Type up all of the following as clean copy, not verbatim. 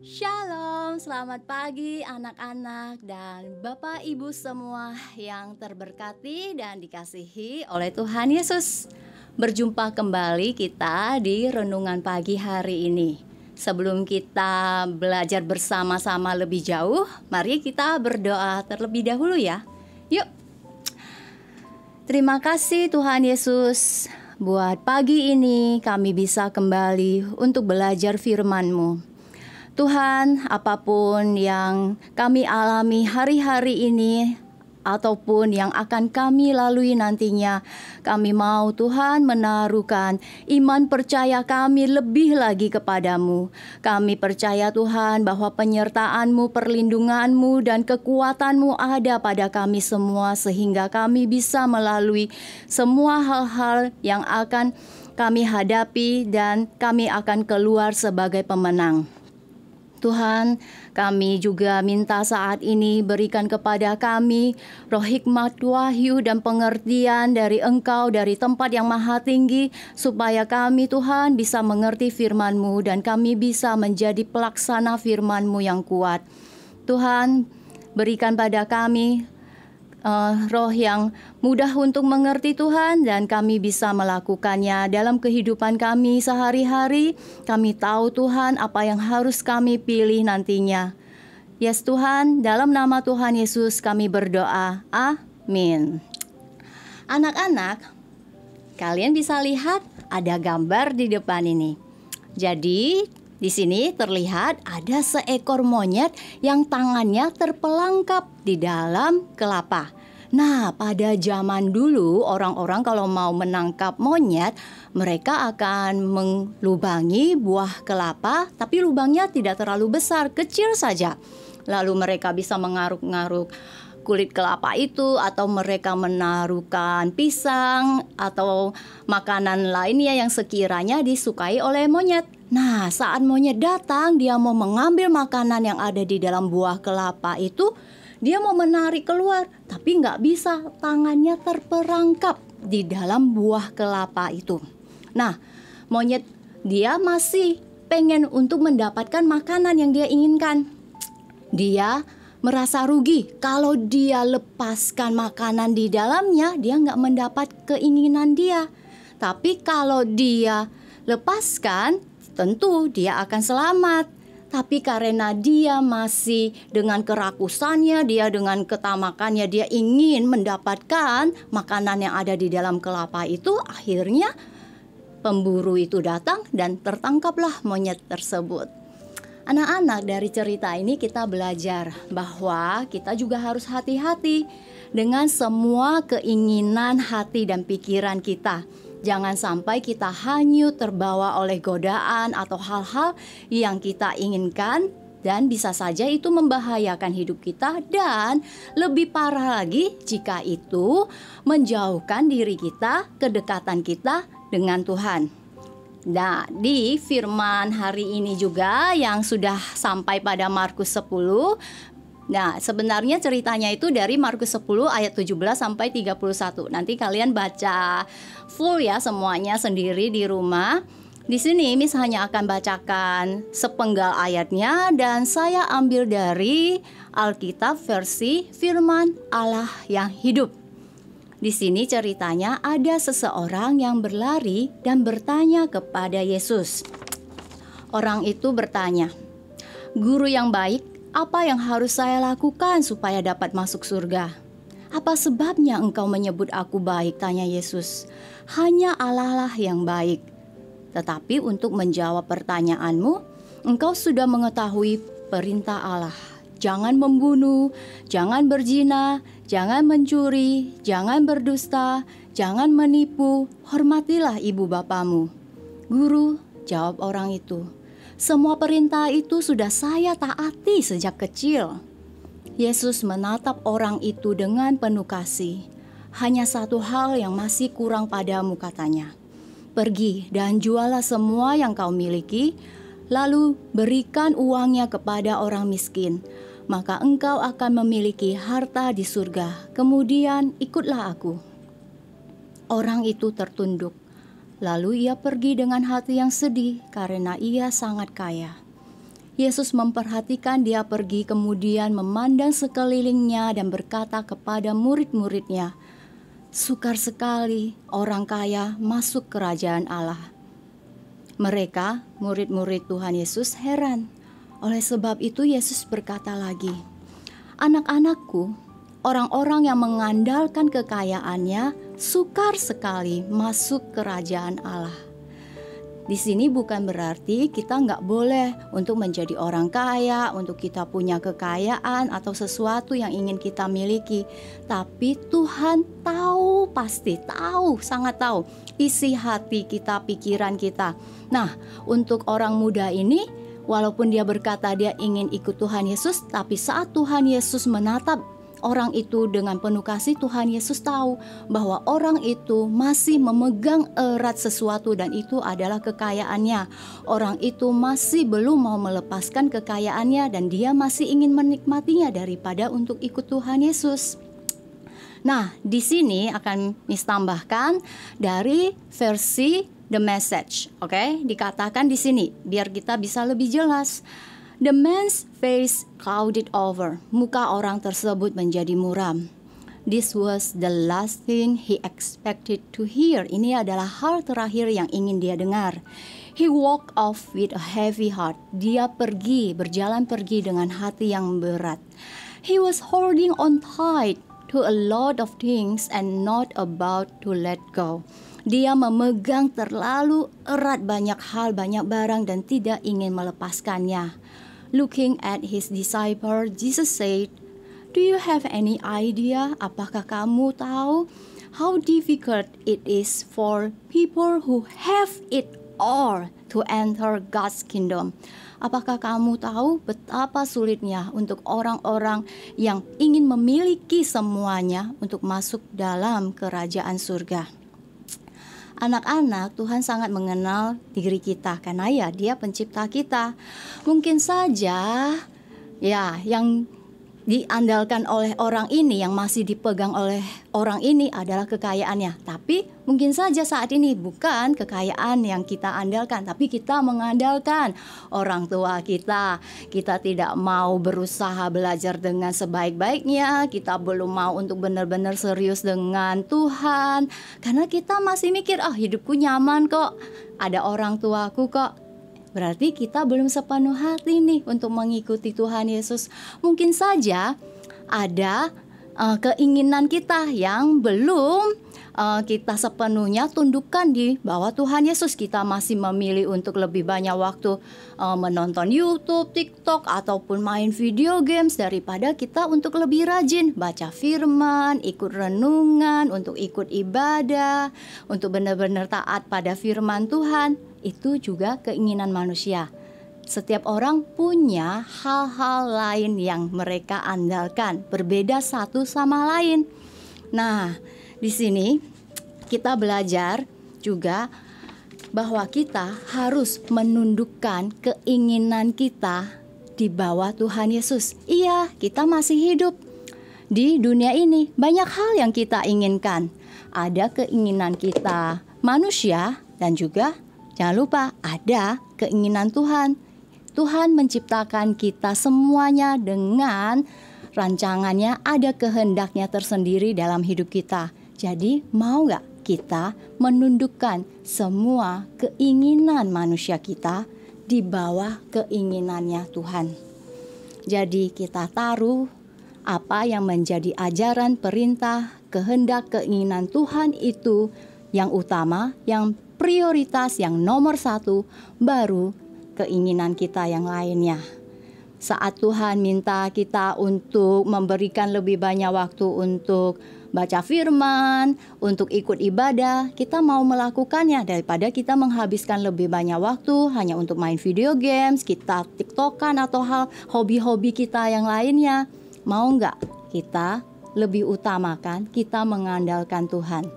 Shalom, selamat pagi anak-anak dan Bapak Ibu semua yang terberkati dan dikasihi oleh Tuhan Yesus. Berjumpa kembali kita di renungan pagi hari ini. Sebelum kita belajar bersama-sama lebih jauh, mari kita berdoa terlebih dahulu ya. Yuk. Terima kasih Tuhan Yesus, buat pagi ini kami bisa kembali untuk belajar firman-Mu. Tuhan, apapun yang kami alami hari-hari ini ataupun yang akan kami lalui nantinya, kami mau Tuhan menaruhkan iman percaya kami lebih lagi kepadamu. Kami percaya Tuhan bahwa penyertaan-Mu, perlindungan-Mu dan kekuatan-Mu ada pada kami semua sehingga kami bisa melalui semua hal-hal yang akan kami hadapi dan kami akan keluar sebagai pemenang. Tuhan, kami juga minta saat ini berikan kepada kami roh hikmat, wahyu, dan pengertian dari Engkau dari tempat yang maha tinggi, supaya kami Tuhan bisa mengerti firman-Mu dan kami bisa menjadi pelaksana firman-Mu yang kuat. Tuhan, berikan pada kami roh yang mudah untuk mengerti Tuhan dan kami bisa melakukannya dalam kehidupan kami sehari-hari. Kami tahu Tuhan apa yang harus kami pilih nantinya. Yes Tuhan, dalam nama Tuhan Yesus kami berdoa. Amin. Anak-anak, kalian bisa lihat ada gambar di depan ini. Jadi di sini terlihat ada seekor monyet yang tangannya terpelangkap di dalam kelapa. Nah, pada zaman dulu orang-orang kalau mau menangkap monyet, mereka akan melubangi buah kelapa, tapi lubangnya tidak terlalu besar, kecil saja. Lalu mereka bisa mengaruk-ngaruk kulit kelapa itu, atau mereka menaruhkan pisang atau makanan lainnya yang sekiranya disukai oleh monyet. Nah, saat monyet datang, dia mau mengambil makanan yang ada di dalam buah kelapa itu, dia mau menarik keluar, tapi nggak bisa, tangannya terperangkap di dalam buah kelapa itu. Nah, monyet dia masih pengen untuk mendapatkan makanan yang dia inginkan. Dia merasa rugi kalau dia lepaskan makanan di dalamnya, dia nggak mendapat keinginan dia. Tapi kalau dia lepaskan, tentu dia akan selamat. Tapi karena dia masih dengan kerakusannya, dia dengan ketamakannya, dia ingin mendapatkan makanan yang ada di dalam kelapa itu, akhirnya pemburu itu datang dan tertangkaplah monyet tersebut. Anak-anak, dari cerita ini kita belajar bahwa kita juga harus hati-hati dengan semua keinginan hati dan pikiran kita. Jangan sampai kita hanyut terbawa oleh godaan atau hal-hal yang kita inginkan dan bisa saja itu membahayakan hidup kita, dan lebih parah lagi jika itu menjauhkan diri kita, kedekatan kita dengan Tuhan. Nah, di firman hari ini juga yang sudah sampai pada Markus 10. Nah, sebenarnya ceritanya itu dari Markus 10 ayat 17 sampai 31. Nanti kalian baca full ya semuanya sendiri di rumah. Di sini Miss hanya akan bacakan sepenggal ayatnya dan saya ambil dari Alkitab versi Firman Allah yang hidup. Di sini ceritanya ada seseorang yang berlari dan bertanya kepada Yesus. Orang itu bertanya, "Guru yang baik, apa yang harus saya lakukan supaya dapat masuk surga?" "Apa sebabnya engkau menyebut aku baik?" tanya Yesus. "Hanya Allah lah yang baik. Tetapi untuk menjawab pertanyaanmu, engkau sudah mengetahui perintah Allah. Jangan membunuh, jangan berzina, jangan mencuri, jangan berdusta, jangan menipu, hormatilah ibu bapamu." "Guru," jawab orang itu, "semua perintah itu sudah saya taati sejak kecil." Yesus menatap orang itu dengan penuh kasih. "Hanya satu hal yang masih kurang padamu," katanya. "Pergi dan jualah semua yang kau miliki, lalu berikan uangnya kepada orang miskin. Maka engkau akan memiliki harta di surga. Kemudian ikutlah aku." Orang itu tertunduk. Lalu ia pergi dengan hati yang sedih karena ia sangat kaya. Yesus memperhatikan dia pergi, kemudian memandang sekelilingnya dan berkata kepada murid-muridnya, "Sukar sekali orang kaya masuk kerajaan Allah." Mereka, murid-murid Tuhan Yesus, heran. Oleh sebab itu Yesus berkata lagi, "Anak-anakku, orang-orang yang mengandalkan kekayaannya sukar sekali masuk kerajaan Allah." Di sini bukan berarti kita nggak boleh untuk menjadi orang kaya, untuk kita punya kekayaan atau sesuatu yang ingin kita miliki. Tapi Tuhan tahu, pasti tahu, sangat tahu isi hati kita, pikiran kita. Nah, untuk orang muda ini, walaupun dia berkata dia ingin ikut Tuhan Yesus, tapi saat Tuhan Yesus menatap orang itu dengan penuh kasih, Tuhan Yesus tahu bahwa orang itu masih memegang erat sesuatu dan itu adalah kekayaannya. Orang itu masih belum mau melepaskan kekayaannya dan dia masih ingin menikmatinya daripada untuk ikut Tuhan Yesus. Nah, di sini akan Miss tambahkan dari versi The Message, oke? Dikatakan di sini biar kita bisa lebih jelas. The man's face clouded over. Muka orang tersebut menjadi muram. This was the last thing he expected to hear. Ini adalah hal terakhir yang ingin dia dengar. He walked off with a heavy heart. Dia berjalan pergi dengan hati yang berat. He was holding on tight to a lot of things and not about to let go. Dia memegang terlalu erat banyak hal, banyak barang dan tidak ingin melepaskannya. Looking at his disciple, Jesus said, "Do you have any idea? Apakah kamu tahu how difficult it is for people who have it all to enter God's kingdom?" Apakah kamu tahu betapa sulitnya untuk orang-orang yang ingin memiliki semuanya untuk masuk dalam kerajaan surga? Anak-anak, Tuhan sangat mengenal diri kita karena ya Dia pencipta kita. Mungkin saja ya yang diandalkan oleh orang ini, yang masih dipegang oleh orang ini adalah kekayaannya. Tapi mungkin saja saat ini bukan kekayaan yang kita andalkan, tapi kita mengandalkan orang tua kita. Kita tidak mau berusaha belajar dengan sebaik-baiknya. Kita belum mau untuk benar-benar serius dengan Tuhan. Karena kita masih mikir, hidupku nyaman kok. Ada orang tuaku kok. Berarti kita belum sepenuh hati nih untuk mengikuti Tuhan Yesus. Mungkin saja ada keinginan kita yang belum kita sepenuhnya tundukkan di bawah Tuhan Yesus. Kita masih memilih untuk lebih banyak waktu menonton YouTube, TikTok, ataupun main video games daripada kita untuk lebih rajin baca firman, ikut renungan, untuk ikut ibadah, untuk benar-benar taat pada firman Tuhan. Itu juga keinginan manusia. Setiap orang punya hal-hal lain yang mereka andalkan, berbeda satu sama lain. Nah, di sini kita belajar juga bahwa kita harus menundukkan keinginan kita di bawah Tuhan Yesus. Iya, kita masih hidup di dunia ini. Banyak hal yang kita inginkan. Ada keinginan kita manusia dan juga jangan lupa ada keinginan Tuhan. Tuhan menciptakan kita semuanya dengan rancangannya, ada kehendaknya tersendiri dalam hidup kita. Jadi mau gak kita menundukkan semua keinginan manusia kita di bawah keinginannya Tuhan. Jadi kita taruh apa yang menjadi ajaran, perintah, kehendak, keinginan Tuhan itu yang utama, yang prioritas, yang nomor satu, baru keinginan kita yang lainnya. Saat Tuhan minta kita untuk memberikan lebih banyak waktu untuk baca firman, untuk ikut ibadah, kita mau melakukannya daripada kita menghabiskan lebih banyak waktu hanya untuk main video games, kita tiktokan atau hal hobi-hobi kita yang lainnya. Mau nggak kita lebih utamakan kita mengandalkan Tuhan?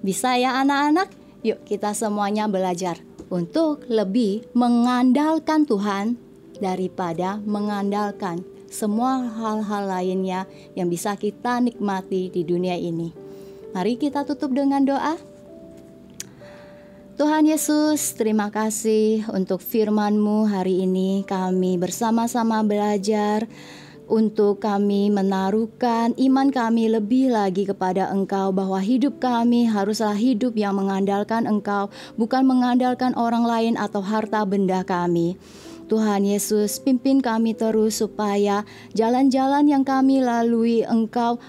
Bisa ya anak-anak? Yuk kita semuanya belajar untuk lebih mengandalkan Tuhan daripada mengandalkan semua hal-hal lainnya yang bisa kita nikmati di dunia ini. Mari kita tutup dengan doa. Tuhan Yesus, terima kasih untuk firman-Mu hari ini. Kami bersama-sama belajar untuk kami menaruhkan iman kami lebih lagi kepada Engkau, bahwa hidup kami haruslah hidup yang mengandalkan Engkau, bukan mengandalkan orang lain atau harta benda kami. Tuhan Yesus, pimpin kami terus supaya jalan-jalan yang kami lalui Engkau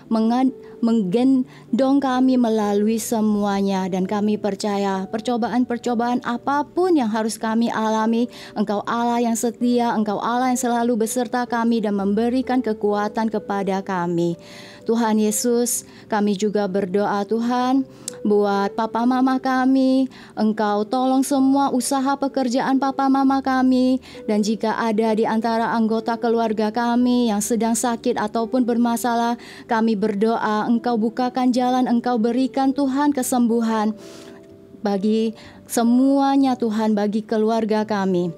menggendong kami melalui semuanya. Dan kami percaya percobaan-percobaan apapun yang harus kami alami, Engkau Allah yang setia, Engkau Allah yang selalu beserta kami dan memberikan kekuatan kepada kami. Tuhan Yesus, kami juga berdoa Tuhan buat papa mama kami. Engkau tolong semua usaha pekerjaan papa mama kami. Dan jika ada di antara anggota keluarga kami yang sedang sakit ataupun bermasalah, kami berdoa Engkau bukakan jalan, Engkau berikan Tuhan kesembuhan bagi semuanya Tuhan, bagi keluarga kami.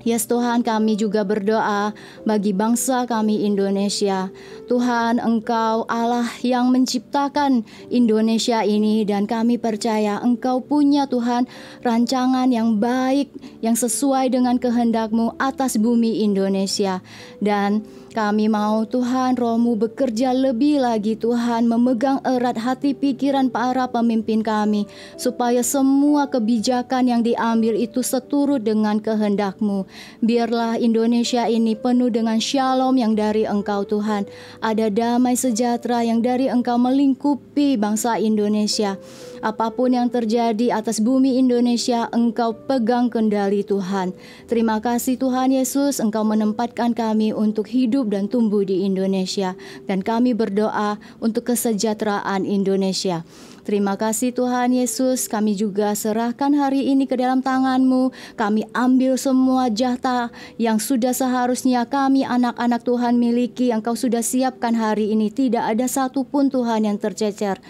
Yes Tuhan, kami juga berdoa bagi bangsa kami Indonesia. Tuhan, Engkau Allah yang menciptakan Indonesia ini, dan kami percaya Engkau punya Tuhan rancangan yang baik, yang sesuai dengan kehendak-Mu atas bumi Indonesia. Dan kami mau Tuhan Roh-Mu bekerja lebih lagi Tuhan, memegang erat hati pikiran para pemimpin kami, supaya semua kebijakan yang diambil itu seturut dengan kehendak-Mu. Biarlah Indonesia ini penuh dengan shalom yang dari Engkau Tuhan. Ada damai sejahtera yang dari Engkau melingkupi bangsa Indonesia. Apapun yang terjadi atas bumi Indonesia, Engkau pegang kendali Tuhan. Terima kasih Tuhan Yesus, Engkau menempatkan kami untuk hidup dan tumbuh di Indonesia. Dan kami berdoa untuk kesejahteraan Indonesia. Terima kasih Tuhan Yesus, kami juga serahkan hari ini ke dalam tangan-Mu. Kami ambil semua jatah yang sudah seharusnya kami anak-anak Tuhan miliki, yang Kau sudah siapkan hari ini. Tidak ada satupun Tuhan yang tercecer.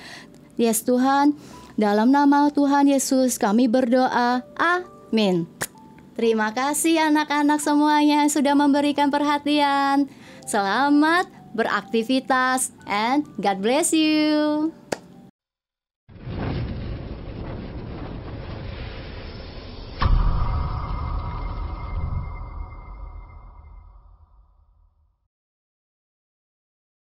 Yes Tuhan, dalam nama Tuhan Yesus kami berdoa. Amin. Terima kasih anak-anak semuanya yang sudah memberikan perhatian. Selamat beraktivitas and God bless you.